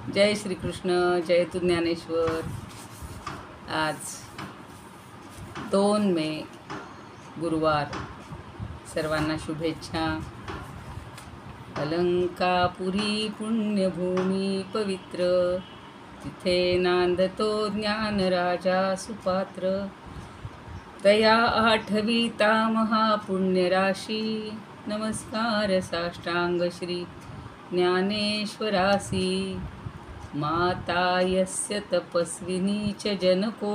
जय श्री कृष्ण, जय तू ज्ञानेश्वर। आज 2 मे गुरुवार, सर्वांना शुभेच्छा। अलंकापुरी पुण्यभूमी पवित्र, तिथे नांदतो ज्ञानराजा सुपात्र। तया आठविता महापुण्यराशी, नमस्कार साष्टांग श्री ज्ञानेश्वरासी। माता यस्य तपस्विनी च जनको,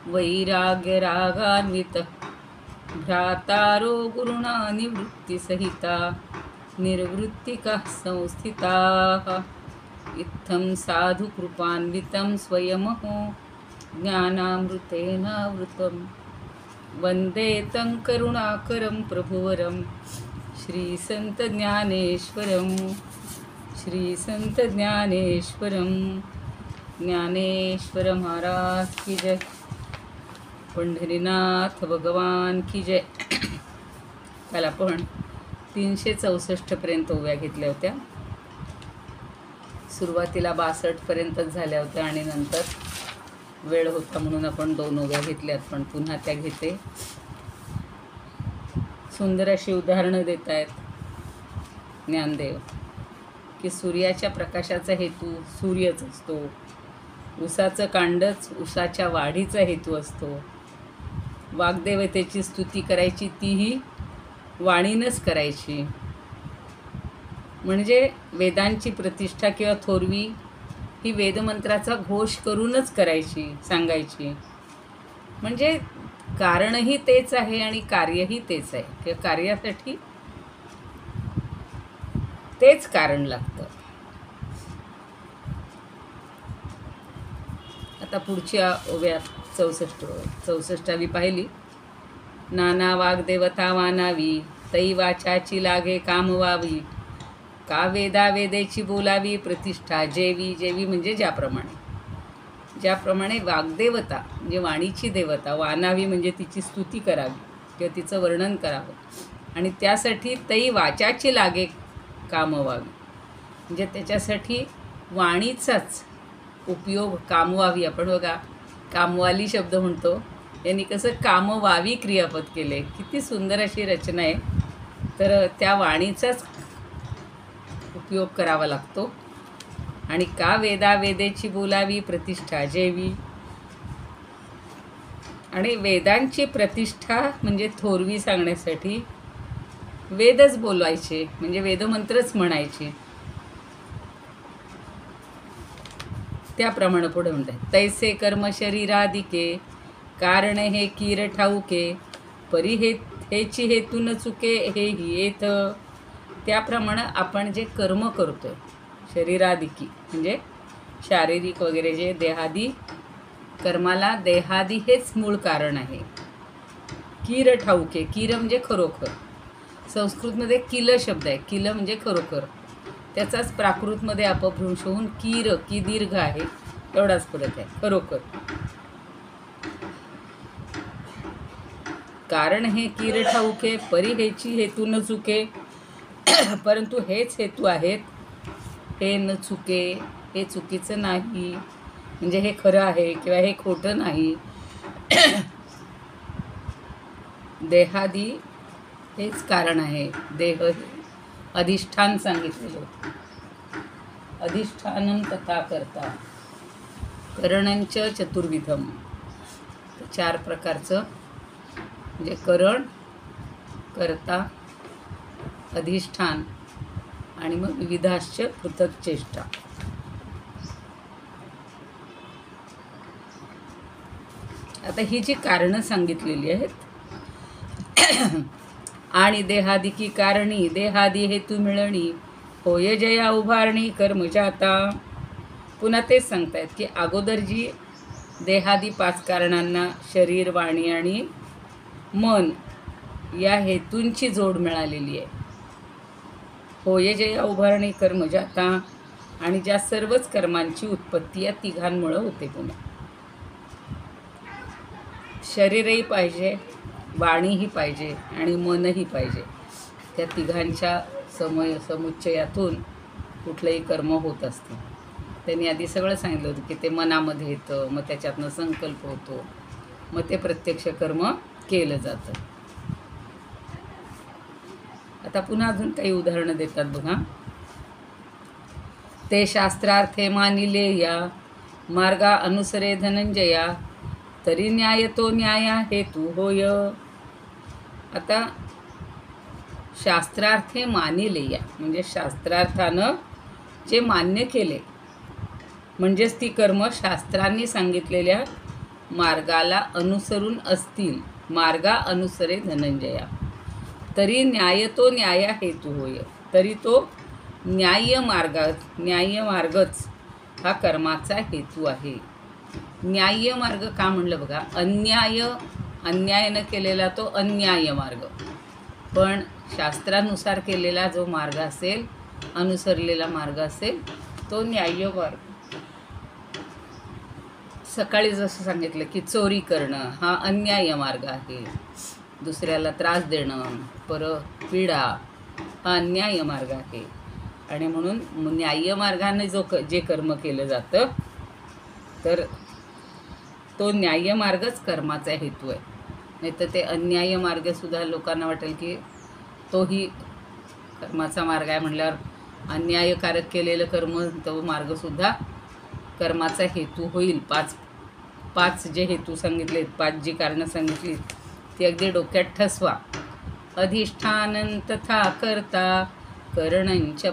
वैराग्य रागान्वित भ्रातारो गुरुणा निवृत्तिसहिता निर्वृत्तिकाः संस्थिताः। इत्थं साधु कृपान्वितं स्वयमहो ज्ञानामृतेनावृतं। वन्दे तं करुणाकरं प्रभुवरं श्रीसंत ज्ञानेश्वरं। श्रीसंत ज्ञानेश्वरं। ज्ञानेश्वर महाराज की जय। पंढरीनाथ भगवान की जय। काल आपण 364 पर्यंत ओव्या घेतल्या होत्या। सुरुवातीला 62 पर्यंतच झाल्या होत्या आणि नंतर वेळ होता म्हणून आपण 2 ओव्या घेतल्यात, पण पुन्हा त्या घेते। सुंदर अशी उदाहरणं देत आहेत ज्ञानदेव की सूर्याच्या प्रकाशाचा हेतू सूर्यच असतो, उसाचं कांडच उसाच्या वाढीचा हेतू असतो। वाग्देवतेची स्तुती करायची तीही वाणीनंच करायची, म्हणजे वेदांची प्रतिष्ठा किंवा थोरवी ही वेदमंत्राचा घोष करूनच करायची, सांगायची। म्हणजे कारणही तेच आहे आणि कार्यही तेच आहे, किंवा कार्यासाठी तेच कारण लागतं। आता पुढच्या ओव्यात 64वी पाहिली। नाना वाग्देवता वानावी, तै वाचाची लागे काम व्हावी। का वेदा वेदेची बोलावी, प्रतिष्ठा जेवी जेवी म्हणजे ज्याप्रमाणे वाग्देवता म्हणजे वाणीची देवता वानावी म्हणजे तिची स्तुती करावी किंवा तिचं वर्णन करावं, आणि त्यासाठी तै वाचाची लागे काम व्हावी म्हणजे त्याच्यासाठी वाणीचाच उपयोग कामवावी। आपण बघा कामवाली शब्द म्हणतो, यांनी कसं कामवावी क्रियापद केले, किती सुंदर अशी रचना आहे। तर त्या वाणीचाच उपयोग करावा लागतो। आणि का वेदा वेदेची बोलावी, प्रतिष्ठा जेवी, आणि वेदांची प्रतिष्ठा म्हणजे थोरवी सांगण्यासाठी वेदच बोलायचे, म्हणजे वेदमंत्रच म्हणायचे। त्याप्रमाणे पुढे म्हणतात, तैसे कर्म शरीरादिके, कारण हे कीर ठाऊके, परी हेची हेतू न चुके हे येत। त्याप्रमाणे आपण जे कर्म करतोय शरीरादिकी म्हणजे शारीरिक वगैरे जे देहादी कर्माला देहादी हेच मूळ कारण आहे। कीर ठाऊके, कीर म्हणजे खरोखर, संस्कृतमध्ये किल शब्द आहे, किल म्हणजे खरोखर, त्याचाच प्राकृतमध्ये अपभ्रंश होऊन कीर की दीर्घ आहे, एवढाच फरक आहे, खरोखर। कारण हे कीर ठाऊके, परी हेची हेतू न चुके, परंतु हेच हेतू आहेत, हे न चुके, हे चुकीचं नाही, म्हणजे हे खरं आहे किंवा हे खोटं नाही। देहादी हेच कारण आहे, देह अधिष्ठान सांगितलेलं होतं। अधिष्ठानम तथा कर्ता करणंच चतुर्विधम, 4 प्रकारचं म्हणजे करण, कर्ता, अधिष्ठान आणि मग विविधाश्च पृथक चेष्टा। आता ही जी कारणं सांगितलेली आहेत आणि देहादिकी कारणी देहादी हेतू मिळणी, होय जया उभारणी कर्म जाता। पुन्हा तेच सांगतायत की अगोदर जी देहादी 5 कारणांना शरीर, वाणी आणि मन या हेतूंची जोड मिळालेली आहे, होय जया उभारणी कर्म जाता, आणि ज्या सर्वच कर्मांची उत्पत्ती या तिघांमुळे होते। पुन्हा शरीरही पाहिजे, वाणीही पाहिजे आणि मनही पाहिजे, त्या तिघांच्या समुच्चयातून कुठलंही कर्म होत असते। त्यांनी आधी सगळं सांगितलं होतं की ते मनामध्ये येतं, मग त्याच्यातनं संकल्प होतो, मग ते प्रत्यक्ष कर्म केलं जातं. आता पुन्हा अजून काही उदाहरणं देतात बघा. ते शास्त्रार्थे मानिले या, मार्गा अनुसरे धनंजया, तरी न्याय तो न्याया हेतू होय. आता शास्त्रार्थे मानिले या म्हणजे शास्त्रार्थानं जे मान्य केले, म्हणजेच ती कर्म शास्त्रांनी सांगितलेल्या मार्गाला अनुसरून असतील. मार्गा अनुसरे धनंजया, तरी न्याय तो न्याया हेतू होय. तरी तो न्याय्य मार्गच हा कर्माचा हेतू आहे. न्याय्य मार्ग का म्हणलं बघा, अन्यायानं केलेला तो अन्याय्य मार्ग, पण शास्त्रानुसार केलेला जो मार्ग असेल, अनुसरलेला मार्ग असेल, तो न्याय्य मार्ग. सकाळी जसं सांगितलं की चोरी करणं हा अन्याय्य मार्ग आहे, दुसऱ्याला त्रास देणं, पीडा हा अन्याय्य मार्ग आहे. आणि म्हणून न्याय्य मार्गाने जे कर्म केलं जातं, तर तो न्याय्य मार्गच कर्माचा हेतू आहे. नाही तर ते अन्याय्य मार्गसुद्धा लोकांना वाटेल की तोही कर्माचा मार्ग आहे, म्हणल्यावर अन्यायकारक केलेलं कर्म तो मार्गसुद्धा कर्माचा हेतू होईल. पाच जे हेतू सांगितलेत, 5 जी कारणं सांगितली ती अगदी डोक्यात ठसवा. अधिष्ठानं तथा कर्ता करणंच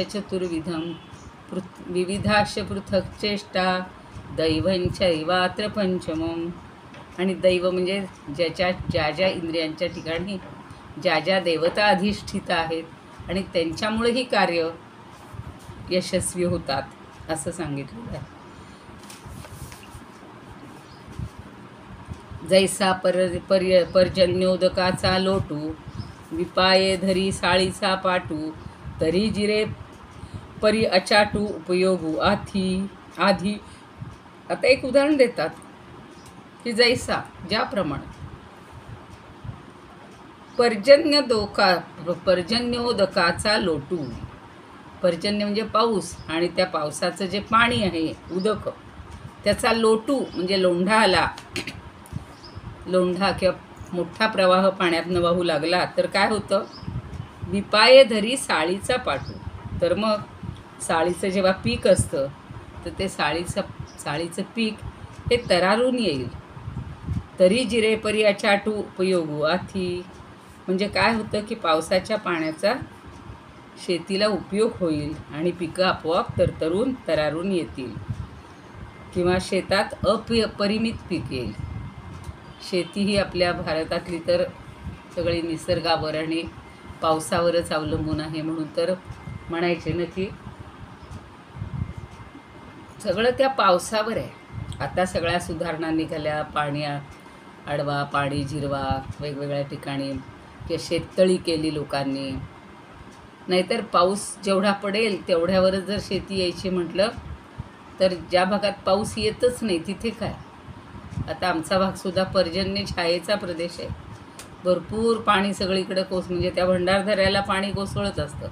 चतुर्विधं विविधाश पृथक् चेष्टा दैवंचैवात्र पंचमम्. आणि दैव म्हणजे ज्या इंद्रियांच्या ठिकाणी ज्या देवता अधिष्ठित आहेत आणि त्यांच्यामुळेही कार्य यशस्वी होतात असं सांगितलेलं आहे. जैसा पर्जन्योदकाचा लोटू, विपाये धरी साळीचा पाटू, तरी जिरे परी अचाटू उपयोगू आधी. आता एक उदाहरण देतात की जैसा ज्याप्रमाणे पर्जन्योदकाचा लोटू, पर्जन्य म्हणजे पाऊस, आणि त्या पावसाचं जे पाणी आहे उदक, त्याचा लोटू म्हणजे लोंढा आला, लोंढा किंवा मोठा प्रवाह पाण्यातनं वाहू लागला तर काय होतं, विपाये धरी साळीचा पाटू. तर मग साळीचं जेव्हा पीक असतं तर ते साळीचं पीक हे तरारून येईल. तरी जिरे परी अचाटू उपयोगू आथी, म्हणजे काय होतं की पावसाच्या पाण्याचा शेतीला उपयोग होईल आणि पिकं आपोआप तरारून येतील, किंवा शेतात अपरिमित पीक येईल. शेती ही आपल्या भारतातली तर सगळी निसर्गावर आणि पावसावरच अवलंबून आहे, म्हणून तर म्हणायचे ना की सगळं त्या पावसावर आहे. आता सगळ्या सुधारणा निघाल्या, पाणी अडवा, पाणी जिरवा वेगवेगळ्या ठिकाणी, किंवा शेततळी केली लोकांनी. नाहीतर पाऊस जेवढा पडेल तेवढ्यावरच जर शेती यायची म्हटलं तर ज्या भागात पाऊस येतच नाही तिथे काय. आता आमचा भागसुद्धा पर्जन्य छायेचा प्रदेश आहे, भरपूर पाणी सगळीकडे म्हणजे त्या भंडारदऱ्याला पाणी कोसळत असतं,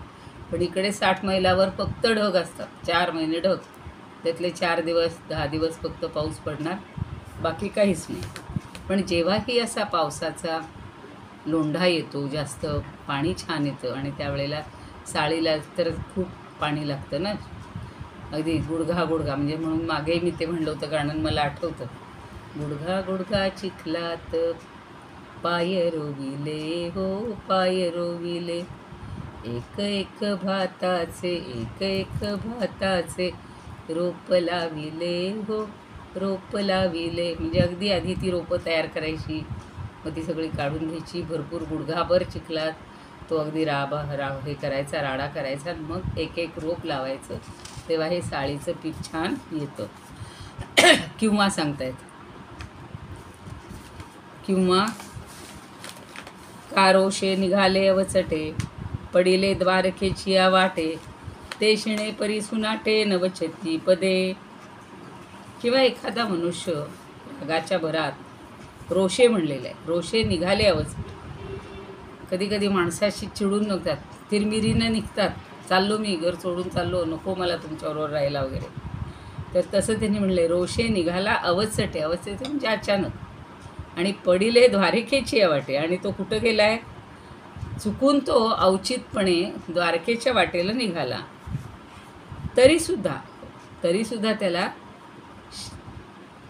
पण इकडे 60 मैलावर फक्त ढग असतात, 4 महिने ढग, त्यातले 4 दिवस 10 दिवस फक्त पाऊस पडणार, बाकी काहीच नाही. पण जेव्हाही असा पावसाचा लोंढा येतो, जास्त पाणी छान येतं, आणि त्यावेळेला साळीला तर खूप पाणी लागतं ना, अगदी गुडघा म्हणजे, म्हणून मागे मी ते म्हणलं होतं गाणं, मला आठवतं, गुडघा चिखलात पाय रोविले हो पाय रोविले, एक एक भाताचे रोप लाविले हो रोप लाविले. म्हणजे अगदी आधी ती रोपं तयार करायची, मग ती सगळी काढून घ्यायची, भरपूर गुडघाभर चिखलात तो अगदी हे करायचा, राडा करायचा, मग एक एक रोप लावायचं, तेव्हा हे साळीचं पीक छान येतं. किंवा सांगतायत, किंवा कारोशे निघाले अवचटे, पडिले द्वारकेची वाटे, ते शिणे परी सुनाटे नवचती पदे. किंवा एखादा मनुष्य रागाच्या भरात रोषे म्हणलेला आहे, रोषे निघाले अवचटे. कधी कधी माणसाशी चिडून निघतात, तिरमिरीनं निघतात, चाललो मी, घर सोडून चाललो, नको मला तुमच्याबरोबर राहायला वगैरे. तर तसं त्यांनी म्हणले, रोषे निघाला अवचटे, अवचटे म्हणजे अचानक, आणि पडिले द्वारकेची वाटे. आणि तो कुठं गेलाय? चुकून तो अवचितपणे द्वारकेच्या वाटेला निघाला. तरीसुद्धा त्याला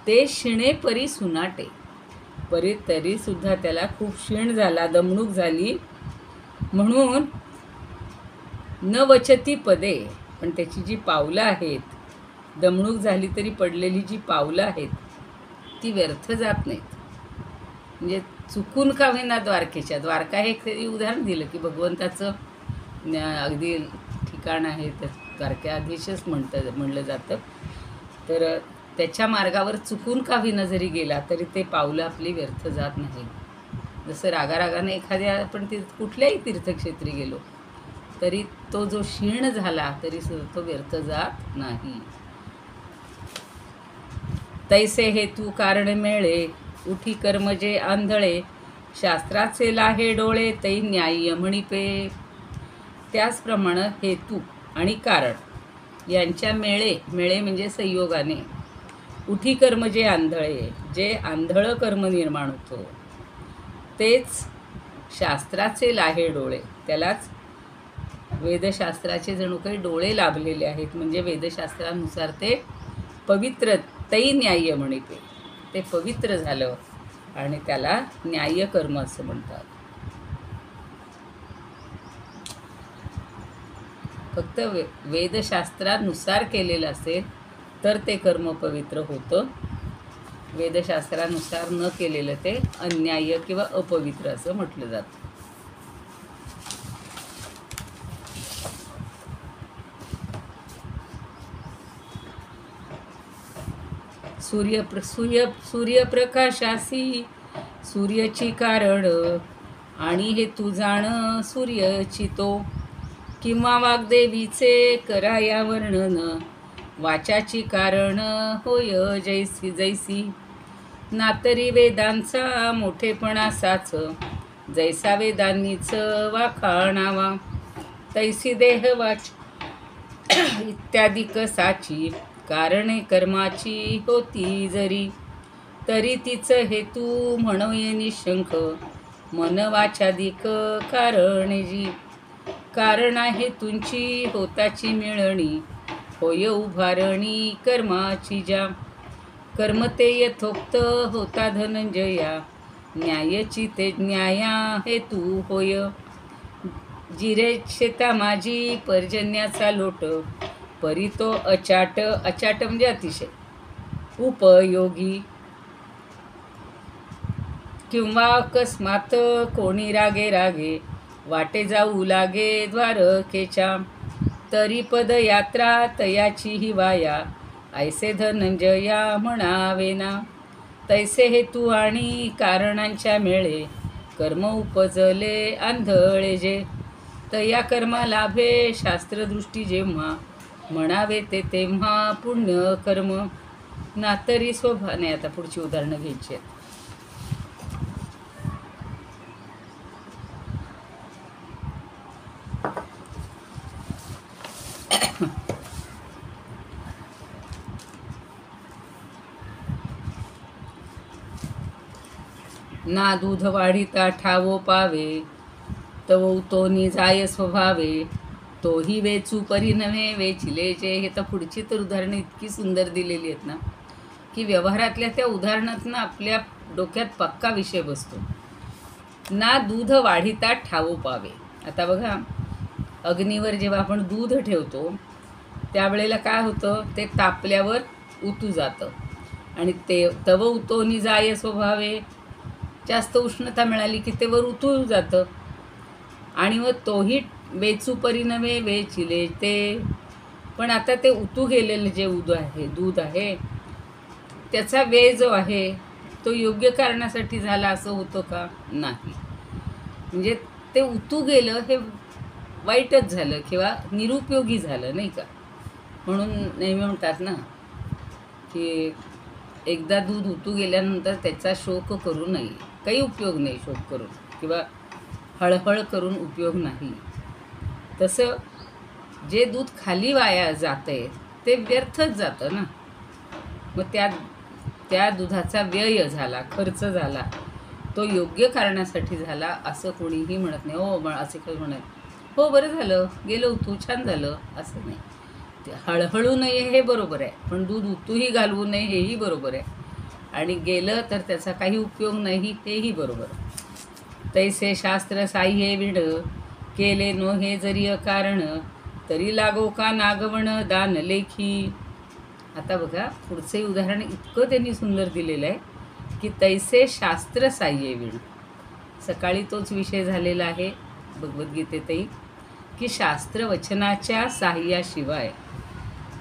ते शिणे परी सुनाटे, तरीसुद्धा त्याला खूप क्षीण झाला, दमणूक झाली. म्हणून न वचती पदे, पण त्याची जी पावलं आहेत, दमणूक झाली तरी पडलेली जी पावलं आहेत ती व्यर्थ जात नाहीत. म्हणजे चुकून का होईना द्वारका हे एक उदाहरण दिलं की भगवंताचं अगदी ठिकाण आहे, तर द्वारकाधीशच म्हणलं जातं. तर त्याच्या मार्गावर चुकून का होईना जरी गेला तरी ते पावलं आपली व्यर्थ जात नाही. जसं रागारागाने एखाद्या आपण कुठल्याही तीर्थक्षेत्री गेलो तरी तो जो क्षीण झाला तरी तो व्यर्थ जात नाही. तैसे हेतू कारण मेळे, उठी कर्म जे आंधळे, शास्त्राचे लाहे डोळे, तै न्याय्य म्हणिपे. त्याचप्रमाणे हेतू आणि कारण यांच्या मेळे म्हणजे संयोगाने, उठी कर्म जे आंधळे, जे आंधळं कर्म निर्माण होतो, तेच शास्त्राचे लाहे डोळे, त्यालाच वेदशास्त्राचे जणू काही डोळे लाभलेले आहेत. म्हणजे वेदशास्त्रानुसार ते पवित्र, तै न्याय्य म्हणिते, ते पवित्र झालं आणि त्याला न्याय्य कर्म असं म्हणतात. फक्त वेदशास्त्रानुसार केलेलं असेल तर ते कर्म पवित्र होतं. वेदशास्त्रानुसार न केलेलं ते अन्याय्य किंवा अपवित्र असं म्हटलं जातं. सूर्यप्रकाशासी सूर्याची कारण, आणि हे तू जाण सूर्याची तो, किंवा वाग्देवीचे कराया वर्णन, वाचाची कारण होय जैसी. नातरी वेदांचा मोठेपणा साच, जैसा वेदांनीच वाखाणावा, तैसी देह वाच इत्यादी कसाची, कारणे कर्माची होती जरी, तरी तिचं हेतू म्हणोये निशंक, मन वाचाधिक कारणे जी. कारण आहे तुंची होताची मिळणी, होय उभारणी कर्माची ज्या, कर्म ते यथोक्त होता धनंजया, न्यायची ते न्याया हेतू होय. जिरे शेता माझी पर्जन्याचा लोट, परी तो अचाट, अचाट म्हणजे अतिशय उपयोगी, किंवा अकस्मात कोणी रागे वाटे जाऊ लागे द्वारकेच्या, तरी पदयात्रा तयाची ही वाया, ऐसे धनंजया म्हणावेना. तैसे हेतू आणि कारणांच्या मेळे, कर्म उपजले आंधळे जे, तया कर्मा लाभे शास्त्रदृष्टी जेव्हा, म्हणावे ते तेव्हा पुण्य कर्म. नातरी स्वभाने. आता पुढची उदाहरणं घ्यायची आहेत. ना दूध वाढिता ठावो पावे, तव तोनी जाय स्वभावे, तोही वेचू परी नव्हे वेचिले जे. हे तर पुढची तर उदाहरणं इतकी सुंदर दिलेली आहेत ना की व्यवहारातल्या त्या उदाहरणातनं आपल्या डोक्यात पक्का विषय बसतो. ना दूध वाढिता ठावो पावे. आता बघा, अग्नीवर जेव्हा आपण दूध ठेवतो त्यावेळेला काय होतं, ते तापल्यावर उतू जातं, आणि ते तव उतोनी जाय स्वभावे, जास्त उष्णता मिळाली की ते वर उतू जातं. आणि मग तोही वेचू परी नव्हे वेचिले ते. पण आता ते उतू गेलेलं जे दूध आहे त्याचा वे जो आहे तो योग्य कारणासाठी झाला असं होतं का? नाही. म्हणजे ते उतू गेलं हे वाईटच झालं किंवा निरुपयोगी झालं, नाही का. म्हणून नेहमी म्हणतात ना की एकदा दूध उतू गेल्यानंतर त्याचा शोक करू नये. काही उपयोग नाही शोक करून, किंवा हळहळ करून उपयोग नाही. तसं जे दूध खाली वाया जातंय ते व्यर्थच जातं ना. मग त्या दुधाचा व्यय झाला, खर्च झाला, तो योग्य कारणासाठी झाला असं कोणीही म्हणत नाही. हो असे काही म्हणत हो बरं झालं गेलं उतू छान झालं असं नाही. ते हळहळू नये हे बरोबर आहे, पण दूध उतूही घालवू नये हेही बरोबर आहे, आणि गेलं तर त्याचा काही उपयोग नाही हेही बरोबर. तैसे शास्त्र साह्ये विड केले नो हे जरी अकारण तरी लागो का नागवण दान लेखी. आता बघा पुढचे उदाहरण इतकं त्यांनी सुंदर दिलेलं आहे की तैसे शास्त्र साह्ये विण. सकाळी तोच विषय झालेला आहे भगवद्गीतेतही, की शास्त्रवचनाच्या साह्याशिवाय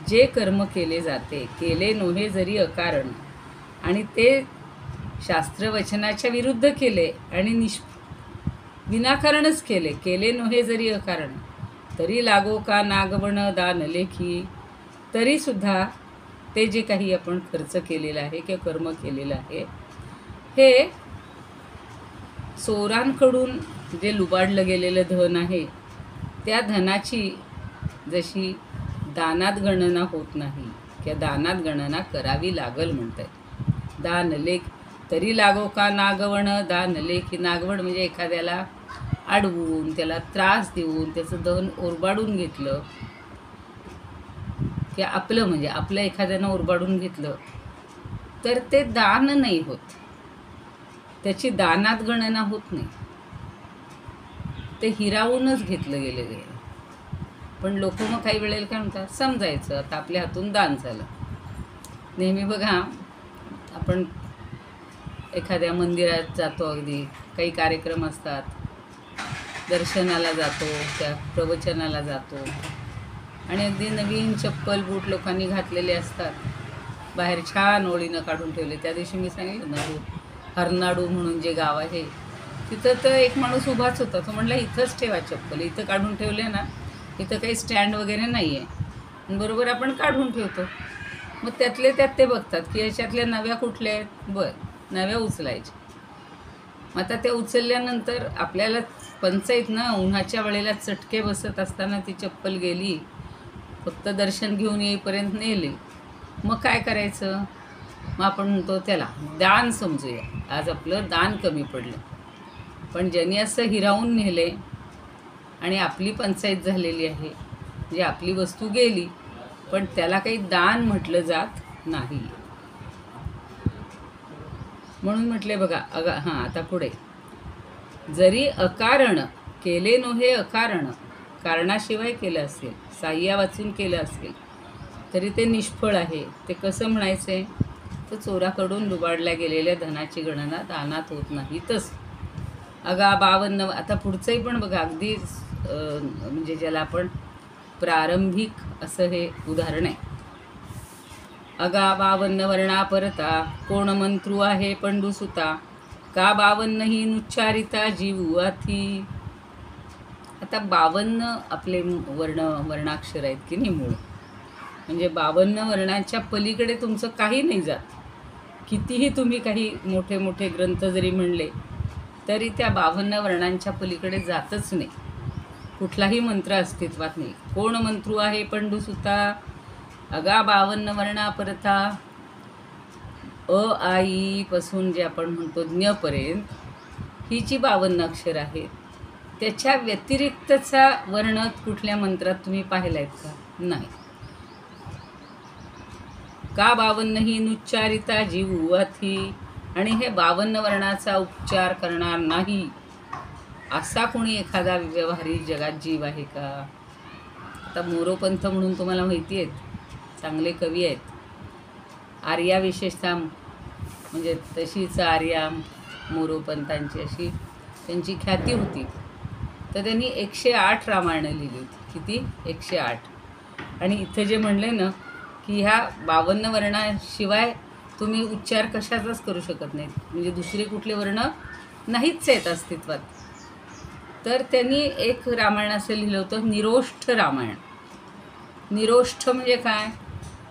जे कर्म केले जाते, केले नोहे जरी अकारण, आणि ते शास्त्रवचनाच्या विरुद्ध केले आणि विनाकारणच केले नोहे जरी अकारण तरी लागो का नागवण दान लेखी. तरीसुद्धा ते जे काही आपण खर्च केलेलं आहे किंवा कर्म केलेलं आहे हे चोरांकडून जे लुबाडलं गेलेलं धन आहे त्या धनाची जशी दानात गणना होत नाही किंवा दानात गणना करावी लागल म्हणतात. दान लेख तरी लागो का नागवण दान लेखी. नागवण म्हणजे एखाद्याला अडवून त्याला त्रास देऊन त्याचं धन ओरबाडून घेतलं, की आपलं म्हणजे आपलं एखाद्यानं ओरबाडून घेतलं तर ते दान नाही होत, त्याची दानात गणना होत नाही, ते हिरावूनच घेतलं गेलेलं आहे. पण लोक मग काही वेळेला काय म्हणतात, समजायचं आता आपल्या हातून दान झालं. नेहमी बघा आपण एखाद्या मंदिरात जातो, अगदी काही कार्यक्रम असतात, दर्शनाला जातो, त्या प्रवचनाला जातो, आणि अगदी नवीन चप्पल बूट लोकांनी घातलेले असतात, बाहेर छान ओळीनं काढून ठेवले. त्या दिवशी मी सांगितलं ना, हरनाडू म्हणून जे गाव आहे तिथं तर एक माणूस उभाच होता. तो म्हटला इथंच ठेवा चप्पल, इथं काढून ठेवले ना, इथं काही स्टँड वगैरे नाही आहे. बरोबर आपण काढून ठेवतो. मग त्यातले त्यात ते बघतात की याच्यातल्या नव्या कुठल्या आहेत, बरं नव्या उचलायच्या. मग आता त्या उचलल्यानंतर आपल्याला पंचायत ना, उन्हाच्या वेळेला चटके बसत असताना ती चप्पल गेली, फक्त दर्शन घेऊन येईपर्यंत नेली. मग काय करायचं, मग आपण म्हणतो त्याला दान समजूया, आज आपलं दान कमी पडलं. पण ज्यांनी असं हिरावून नेले आणि आपली पंचायत झालेली आहे, म्हणजे आपली वस्तू गेली, पण त्याला काही दान म्हटलं जात नाही. म्हणून म्हटले बघा हां आता पुढे, जरी अकारण केले नोहे अकारण, कारणाशिवाय केलं असेल, साह्या वाचून केलं असेल तरी ते निष्फळ आहे. ते कसं म्हणायचं, तर चोराकडून लुबाडल्या गेलेल्या धनाची गणना दानात होत नाही. तसं 52. आता पुढचंही पण बघा अगदी म्हणजे ज्याला आपण प्रारंभिक असं हे उदाहरण आहे. 52 वर्णा परता कोण मंत्रू आहे पंडूसुता, का 52 ही नुच्चारिता जीव अथी. आता 52 आपले वर्णाक्षर आहेत की नाही मूळ, म्हणजे 52 वर्णांच्या पलीकडे तुमचं काही नाही जात. कितीही तुम्ही काही मोठे मोठे ग्रंथ जरी म्हणले तरी त्या 52 वर्णांच्या पलीकडे जातच नाही, कुठलाही मंत्र अस्तित्वात नाही. कोण मंत्रू आहे पंडूसुता, 52 वर्णा परता, अ आई पासून जे आपण म्हणतो ज्ञपर्यंत ही जी 52 अक्षर आहेत त्याच्या व्यतिरिक्तचा वर्ण कुठल्या मंत्रात तुम्ही पाहिलायत का, नाही. का 52 ही नुच्चारिता जीव अथी, आणि हे 52 वर्णाचा उपचार करणार नाही असा कोणी एखादा व्यवहारी जगात जीव आहे का. आता मोरोपंथ म्हणून तुम्हाला माहिती आहेत, चांगले कवी आहेत. आर्या विशेषतः म्हणजे तशीच आर्या मोरोपंतांची अशी त्यांची ख्याती होती. तर त्यांनी 108 रामायणं लिहिली होती. किती, 108. आणि इथं जे म्हणले ना की ह्या 52 वर्णाशिवाय तुम्ही उच्चार कशाचाच करू शकत नाहीत, म्हणजे दुसरे कुठले वर्ण नाहीच आहेत अस्तित्वात. तर त्यांनी एक रामायण असं लिहिलं होतं, निरोष्ठ रामायण. निरोष्ठ म्हणजे काय,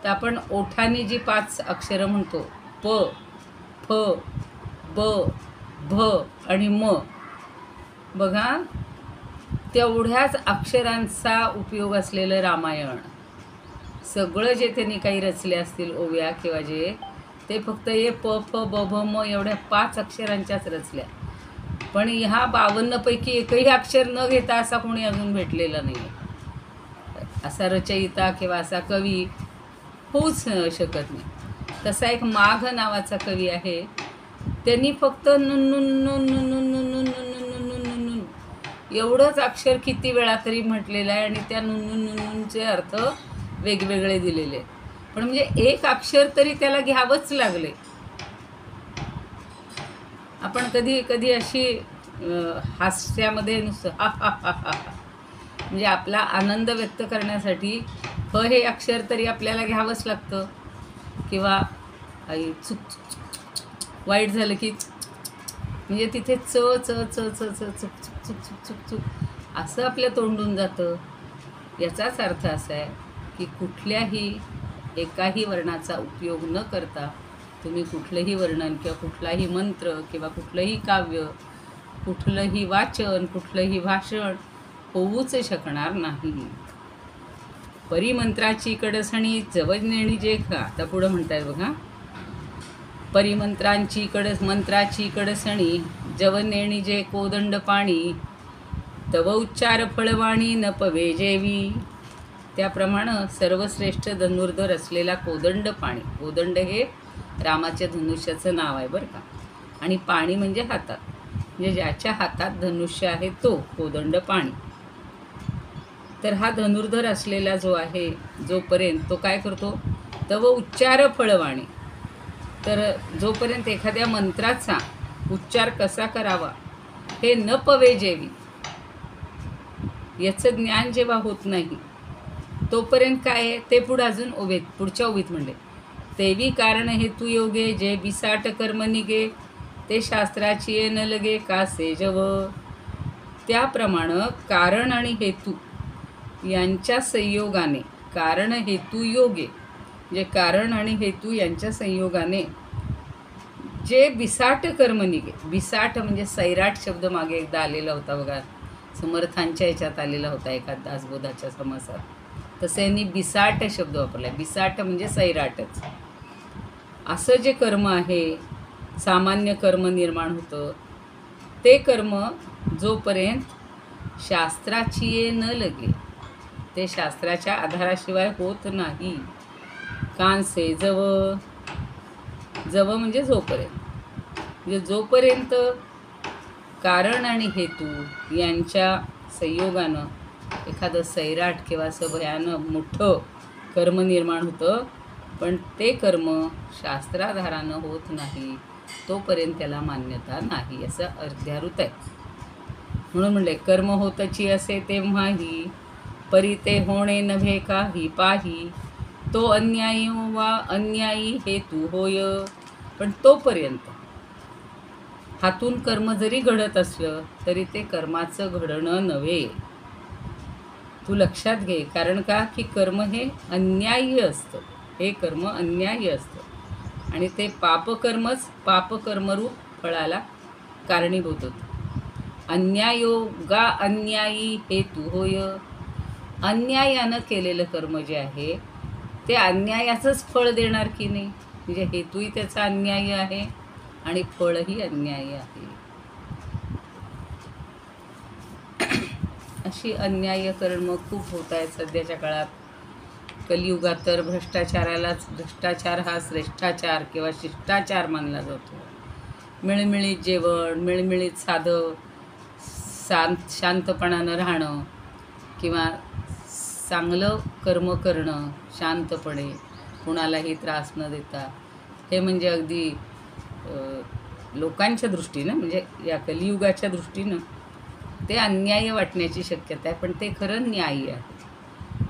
तर आपण ओठांनी जी 5 अक्षरं म्हणतो, प, फ, ब, भ आणि म. बघा तेवढ्याच अक्षरांचा उपयोग असलेलं रामायण, सगळं जे त्यांनी काही रचले असतील ओव्या किंवा जे, ते फक्त हे प फ ब भ म एवढ्या 5 अक्षरांच्याच रचल्या. पण ह्या 52 पैकी एकही अक्षर न घेता असा कोणी अजून भेटलेला नाही. असा रचयिता किंवा असा कवी होऊच शकत नाही. तसा एक माघ नावाचा कवी आहे, त्यांनी फक्त एवढंच अक्षर किती वेळा तरी म्हटलेलं आहे आणि त्या नुनचे अर्थ वेगवेगळे दिलेले. पण म्हणजे एक अक्षर तरी त्याला घ्यावंच लागले. आपण कधी कधी अशी हास्यामध्ये नुसतं हा हा हा हा म्हणजे आपला आनंद व्यक्त करण्यासाठी हे अक्षर तरी आपल्याला घ्यावंच लागतं. किंवा चुक वाईट झालं की म्हणजे तिथे च च च च च चुक चुक चुक चुक चुक चुक असं आपल्या तोंडून जातं. याचाच अर्थ असा आहे की कुठल्याही एकाही वर्णाचा उपयोग न करता तुम्ही कुठलंही वर्णन किंवा कुठलाही मंत्र किंवा कुठलंही काव्य, कुठलंही वाचन, कुठलंही भाषण होऊच शकणार नाही. परिमंत्राची कडसणी जवळनेणी जे आता पुढं म्हणतायत बघा. परिमंत्रांची मंत्राची कडसणी जवनेणी जे कोदंड पाणी, तव उच्चार फळवाणी न पवे जेवी. त्याप्रमाणे सर्वश्रेष्ठ धनुर्धर असलेला कोदंड पाणी, कोदंड हे रामाच्या धनुष्याचं नाव आहे बरं का. आणि पाणी म्हणजे हातात, म्हणजे ज्याच्या हातात धनुष्य आहे तो कोदंड पाणी. तर हा धनुर्धर असलेला जो आहे, जोपर्यंत तो काय करतो, तव उच्चार फळवाणी. तर जोपर्यंत एखाद्या मंत्राचा उच्चार कसा करावा हे न पवे जेवी, याचं ज्ञान जेव्हा होत नाही तोपर्यंत काय आहे ते पुढं अजून पुढच्या ओवीत म्हणले. तेवी कारण हेतू योगे जे बिसाट कर्म निगे, ते शास्त्राची ये न लगे कासे जव. त्याप्रमाणे कारण आणि हेतू यांच्या संयोगाने, कारण हेतू योगे म्हणजे कारण आणि हेतू यांच्या संयोगाने जे बिसाट कर्म निगे. बिसाट म्हणजे सैराट शब्द मागे एकदा आलेला होता बघा, समर्थांच्या याच्यात आलेला होता एका दासबोधाच्या समासात. तसं यांनी बिसाट शब्द वापरला. बिसाट म्हणजे सैराटच. असं जे कर्म आहे, सामान्य कर्म निर्माण होतं, ते कर्म जोपर्यंत शास्त्राची ये न लगे, ते शास्त्राच्या आधाराशिवाय होत नाही. कांसे जव, जव म्हणजे जोपर्यंत, म्हणजे जोपर्यंत कारण आणि हेतू यांच्या संयोगानं एखादं सैराट किंवा असं भयानक मोठं कर्म निर्माण होतं, पण ते कर्म शास्त्राधारानं होत नाही तोपर्यंत त्याला मान्यता नाही, असं अर्ध्यारूत आहे. म्हणून म्हणले कर्म होतची असे तेव्हाही, परी ते होणे नव्हे काही पाही, तो अन्यायी वा अन्यायी हेतू होय. पण तोपर्यंत हातून कर्म जरी घडत असलं तरी ते कर्माचं घडणं नव्हे. तू लक्षात घे. कारण का की कर्म हे अन्यायी असतं, हे कर्म अन्यायी असतं आणि ते पापकर्मच पापकर्मरूप फळाला कारणीभूत होतं. अन्यायोगा अन्यायी हेतू होय. अन्यायानं केलेलं कर्म जे आहे ते अन्यायाचंच फळ देणार की नाही, म्हणजे हेतूही त्याचा अन्याय आहे आणि फळही अन्यायी आहे. अशी अन्याय कर्म खूप होत आहेत सध्याच्या काळात. कलियुगात तर भ्रष्टाचार हा श्रेष्ठाचार किंवा शिष्टाचार मानला जातो. मिळमिळीत जेवण, मिळमिळीत साधं शांतपणानं राहणं किंवा चांगलं कर्म करणं शांतपणे, कुणालाही त्रास न देता, हे म्हणजे अगदी लोकांच्या दृष्टीनं, म्हणजे या कलियुगाच्या दृष्टीनं ते अन्याय वाटण्याची शक्यता आहे. पण ते खरं न्याय्य आहे.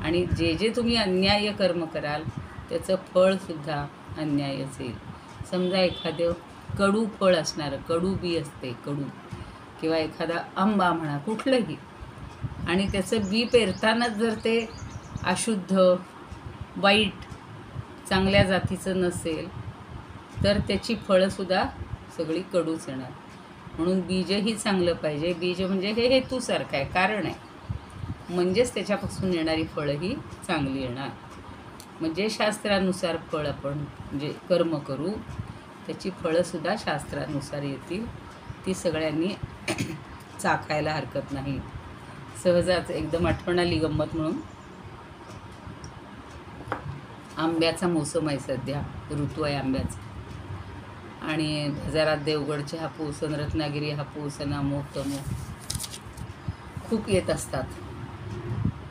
आणि जे जे तुम्ही अन्याय्य कर्म कराल त्याचं फळसुद्धा अन्यायच येईल. समजा एखादं कडू फळ असणारं, कडू बी असते कडू, किंवा एखादा आंबा म्हणा कुठलंही, आणि त्याचं बी पेरतानाच जर ते अशुद्ध, वाईट, चांगल्या जातीचं नसेल तर त्याची फळंसुद्धा सगळी कडूच येणार. म्हणून बीजही चांगलं पाहिजे. बीज म्हणजे हे हेतूसारखं आहे, कारण आहे. म्हणजेच त्याच्यापासून येणारी फळं ही चांगली येणार. म्हणजे शास्त्रानुसार फळ आपण म्हणजे कर्म करू, त्याची फळंसुद्धा शास्त्रानुसार येतील. ती सगळ्यांनी चाखायला हरकत नाही. सहजच एकदम आठवण आली गंमत म्हणून. आंब्याचा मोसम आहे सध्या, ऋतू आहे आंब्याचा. आणि बाजारात देवगडचे हापूस आणि रत्नागिरी हापूस आणि अमोक तमोक खूप येत असतात.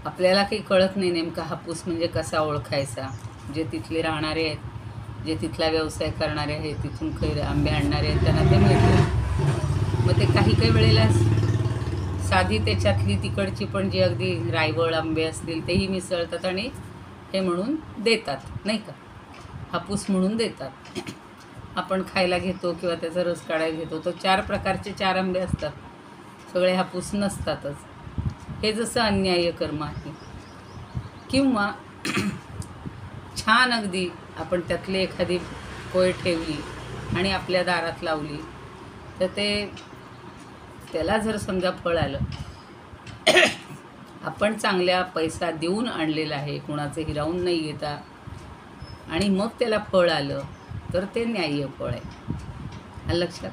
आपल्याला काही कळत नाही नेमका हापूस म्हणजे कसा ओळखायचा. जे तिथले राहणारे आहेत, जे तिथला व्यवसाय करणारे आहेत, तिथून काही आंबे आणणारे आहेत, त्यांना ते मिळते. मग ते काही वेळेला साधी त्याच्यातली तिकडची पण जी अगदी रायवळ आंबे असतील तेही मिसळतात आणि हे म्हणून देतात, नाही का, हापूस म्हणून देतात. आपण खायला घेतो किंवा त्याचा रस काढायला घेतो तो 4 प्रकारचे 4 आंबे असतात, सगळे हापूस नसतातच. हे जसं अन्याय्य कर्म आहे. किंवा छान अगदी आपण त्यातली एखादी कोय ठेवली आणि आपल्या दारात लावली तर त्याला जर समजा फळ आलं, आपण चांगल्या पैसा देऊन आणलेला आहे, कुणाचं हिरावून नाही घेता, आणि मग त्याला फळ आलं तर ते न्याय्य फळ आहे. लक्षात.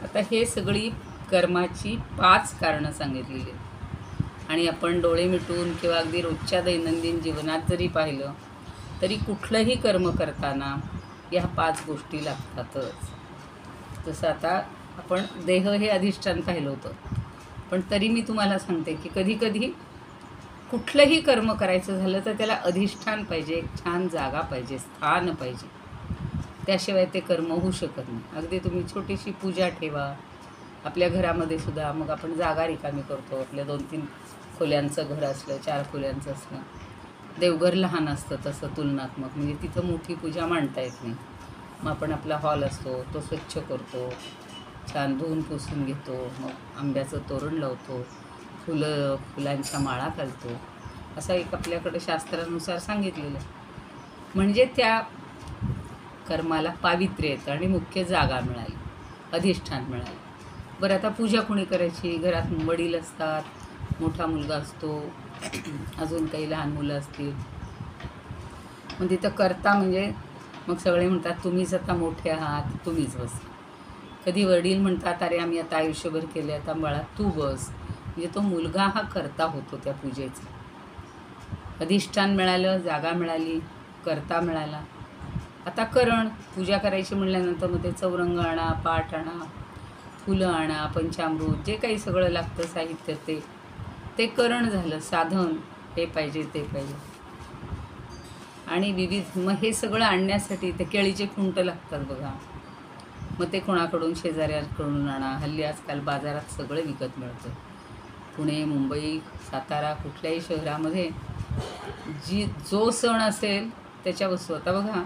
आता हे सगळी कर्माची 5 कारणं सांगितलेली आहेत. आणि आपण डोळे मिटून किंवा अगदी रोजच्या दैनंदिन जीवनात जरी पाहिलं तरी कुठलंही कर्म करताना या 5 गोष्टी लागतातच. जसं आता आपण देह हे अधिष्ठान पाहिलं होतं, पण तरी मी तुम्हाला सांगते की कधीकधी कुठलंही कर्म करायचं झालं तर त्याला अधिष्ठान पाहिजे, एक छान जागा पाहिजे, स्थान पाहिजे. त्याशिवाय ते कर्म होऊ शकत नाही. अगदी तुम्ही छोटीशी पूजा ठेवा आपल्या घरामध्ये सुद्धा. मग आपण जागा रिकामी करतो. आपल्या 2-3 खोल्यांचं घर असलं, 4 खोल्यांचं असलं. देवघर लहान असतं तसं तुलनात्मक, म्हणजे तिथं मोठी पूजा मांडता येत नाही. मग आपण आपला हॉल असतो तो स्वच्छ करतो, छान धुवून पुसून घेतो, मग आंब्याचं तोरण लावतो, फुलांच्या माळा घालतो. असं एक आपल्याकडे शास्त्रानुसार सांगितलेलं आहे. म्हणजे त्या कर्माला पावित्र्य येतं आणि मुख्य जागा मिळाली, अधिष्ठान मिळालं. बरं, आता पूजा कोणी करायची? घरात वडील असतात, मोठा मुलगा असतो, अजून काही लहान मुलं असतील. मग तिथं करता म्हणजे मग सगळे म्हणतात तुम्हीच आता मोठे आहात, तुम्हीच बस. कधी वडील म्हणतात अरे आम्ही आता आयुष्यभर केले, आता बाळा तू बस. म्हणजे तो मुलगा हा करता होतो त्या पूजेचा. अधिष्ठान मिळालं, जागा मिळाली, करता मिळाला. आता करण पूजा करायची म्हटल्यानंतर मग ते चौरंग आणा, पाट आणा, फुलं आणा, पंचामृत, जे काही सगळं लागतं साहित्य ते करण झालं. साधन हे पाहिजे ते पाहिजे. आणि विविध मग हे सगळं आणण्यासाठी ते केळीचे खुंट लागतात बघा. मग ते कोणाकडून? शेजाऱ्यांकडून आणा. हल्ली आजकाल बाजारात सगळं विकत मिळतं. पुणे, मुंबई, सातारा, कुठल्याही शहरामध्ये जो सण असेल त्याच्या वस्तू. आता बघा,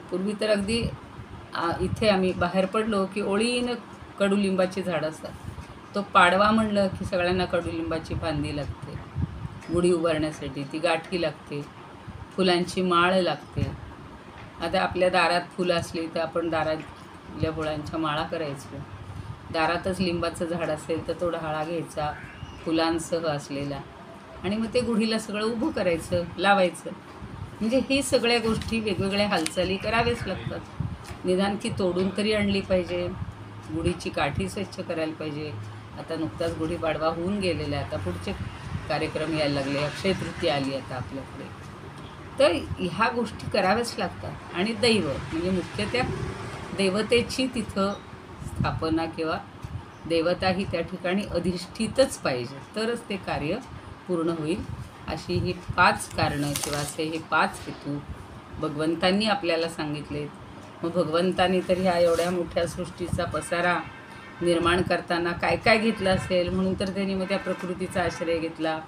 पूर्वी तर अगदी इथे आम्ही बाहेर पडलो की ओळीनं कडुलिंबाची झाडं असतात. तो पाडवा म्हणलं की सगळ्यांना कडुलिंबाची फांदी लागते, गुढी उभारण्यासाठी ती गाठी लागते, फुलांची माळ लागते. आता आपल्या दारात फुलं असली तर आपण दारातल्या फुलांच्या माळा करायचो. दारातच लिंबाचं झाड असेल तर तो डहाळा घ्यायचा फुलांसह असलेला, आणि मग ते गुढीला सगळं उभं करायचं, लावायचं. म्हणजे ही सगळ्या गोष्टी, वेगवेगळ्या हालचाली कराव्याच लागतात. निदान ती तोडून तरी आणली पाहिजे, गुढीची काठी स्वच्छ करायला पाहिजे. आता नुकताच गुढीपाडवा होऊन गेलेला आहे, आता पुढचे कार्यक्रम यायला लागले, अक्षय तृतीया आली आता आपल्याकडे. तर ह्या गोष्टी कराव्याच लागतात. आणि दैव म्हणजे मुख्य त्या देवतेची तिथं स्थापना किंवा देवता ही त्या ठिकाणी अधिष्ठितच पाहिजे, तरच ते कार्य पूर्ण होईल. अशी ही 5 कारणं किंवा असे हे 5 हेतू भगवंतांनी आपल्याला सांगितलेत. मग भगवंतांनी तर ह्या एवढ्या मोठ्या सृष्टीचा पसारा निर्माण करताना काय काय घेतलं असेल, म्हणून तर त्यांनी मग त्या प्रकृतीचा आश्रय घेतला,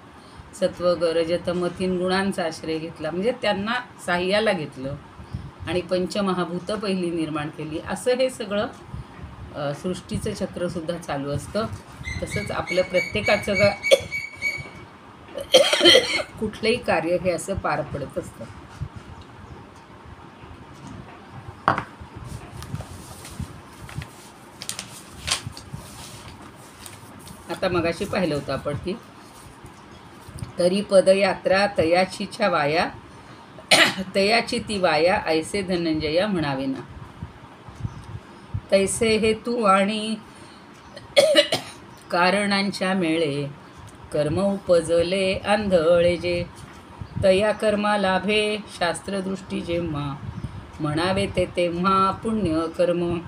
सत्व रज तम 3 गुणांचा आश्रय घेतला, म्हणजे त्यांना साह्याला घेतलं, आणि पंचमहाभूतं पहिली निर्माण केली. असं हे सगळं सृष्टीचं चक्रसुद्धा चालू असतं. तसंच आपलं प्रत्येकाचं कुठलंही कार्य हे असं पार पडत असतं. आता मगाशी पाहिलं होतं आपण की तरी पदयात्रा तयाचीच्या वाया तयाची ती वाया ऐसे धनंजया म्हणावे ना. तैसे हेतू आणि कारणांच्या मेळे कर्म उपजले आंधळे जे. तया कर्मा लाभे शास्त्रदृष्टी जेव्हा म्हणावे ते तेव्हा पुण्य कर्म.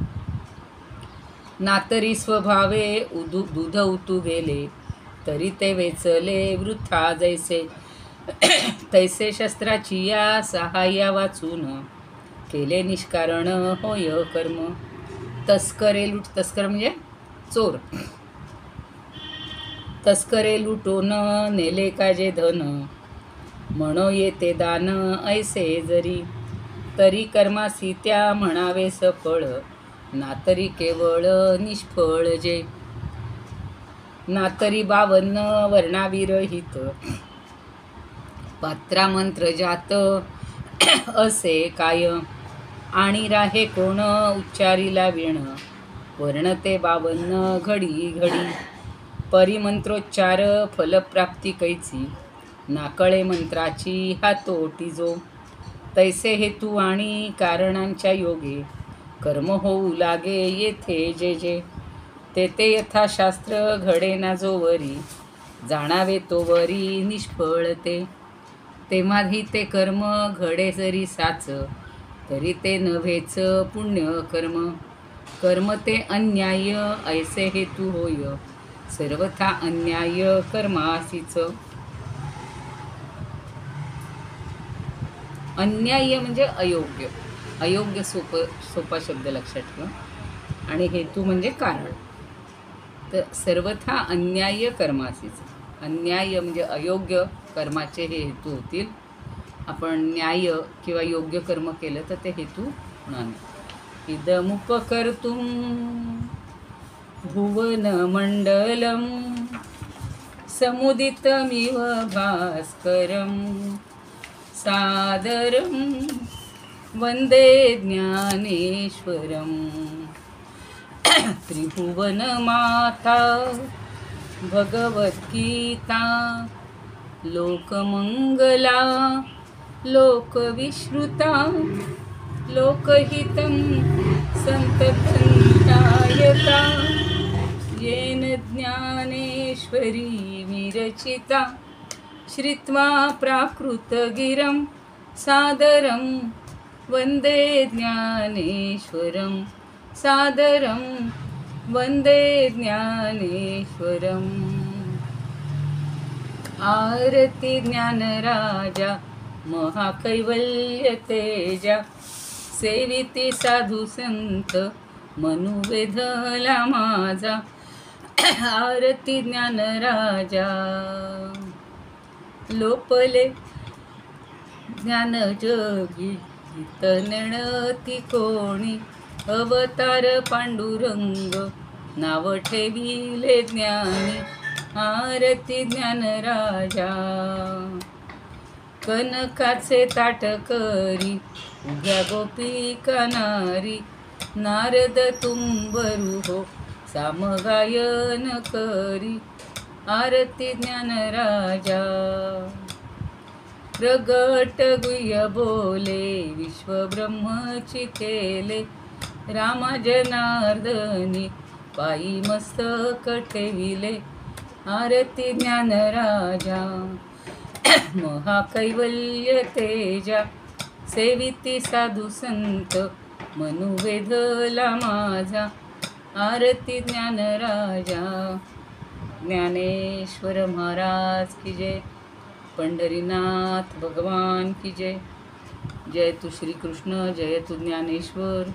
नातरी स्वभावे दूध उतू गेले तरी ते वेचले वृथा जैसे. तैसे शस्त्राची या सहाय्या वाचून केले निष्कारण होय कर्म. तस्करे तस्कर म्हणजे चोर. तस्करे लुटून नेले काजे धन म्हणो येते दान ऐसे जरी. तरी कर्मासी त्या म्हणावे सफळ नातरी केवळ निष्फळ जे. नातरी 52 वर्णाविरहित पात्रा मंत्र जात असे काय. आणि राहे कोण उच्चारीला विण वर्ण ते 52 घडी घडी. परिमंत्रोच्चार फलप्राप्ती कैची नाकळे मंत्राची हातोटी जो. तैसे हेतू आणि कारणांच्या योगे कर्म होऊ लागे येथे जे जे. ते यथाशास्त्र घडे ना जोवरी जाणावे तोवरी निष्फळ ते. तेव्हाही ते कर्म घडे जरी साच तरी ते नव्हेच पुण्य कर्म. कर्म ते अन्याय ऐसे हेतू होय सर्वथा अन्याय कर्मासीच. अन्याय म्हणजे अयोग्य. अयोग्य सोपा शब्द लक्षात ठेवा. आणि हेतू म्हणजे कारण. तर सर्वथा अन्याय कर्मासीच. अन्याय म्हणजे अयोग्य कर्माचे हे हेतू होतील. आपण न्याय किंवा योग्य कर्म केलं तर ते हेतू होणार नाही. इदमुपकर्तुं भुवनमण्डलं समुदितमिव भास्करं सादरं वन्दे ज्ञानेश्वरं. त्रिभुवनमाता भगवद्गीता लोकमंगला लोकविश्रुता लोकहितं संततन्यायता. येन ज्ञानेश्वरी विरचिता श्रुत्वा प्राकृतगिरं सादरं वन्दे ज्ञानेश्वरं सादरं वन्दे ज्ञानेश्वरम्. आरती ज्ञानराजा महाकैवल्य तेजा सेविती साधू संत मनुवेधला माझा. आरती ज्ञानराजा लोपले ज्ञान जगी तनणती कोणी. अवतार पांडुरंग नाव ठेविले ज्ञानी. आरती ज्ञानराजा कनकाचे ताट करी उभ्या गोपिका नारी. नारद तुंबरू हो सामगायन करी. आरती ज्ञानराजा प्रगट गुह्य बोले विश्वब्रह्मची केले. रामा जनार्दनी पायी मस्तक ठेविले. आरती ज्ञानराजा महाकैवल्य तेजा सेविती साधू संत मनुवेधला माझा. आरती ज्ञानराजा. ज्ञानेश्वर महाराज की जय. पंढरीनाथ भगवान की जय. जय तू श्री कृष्ण, जय तू ज्ञानेश्वर.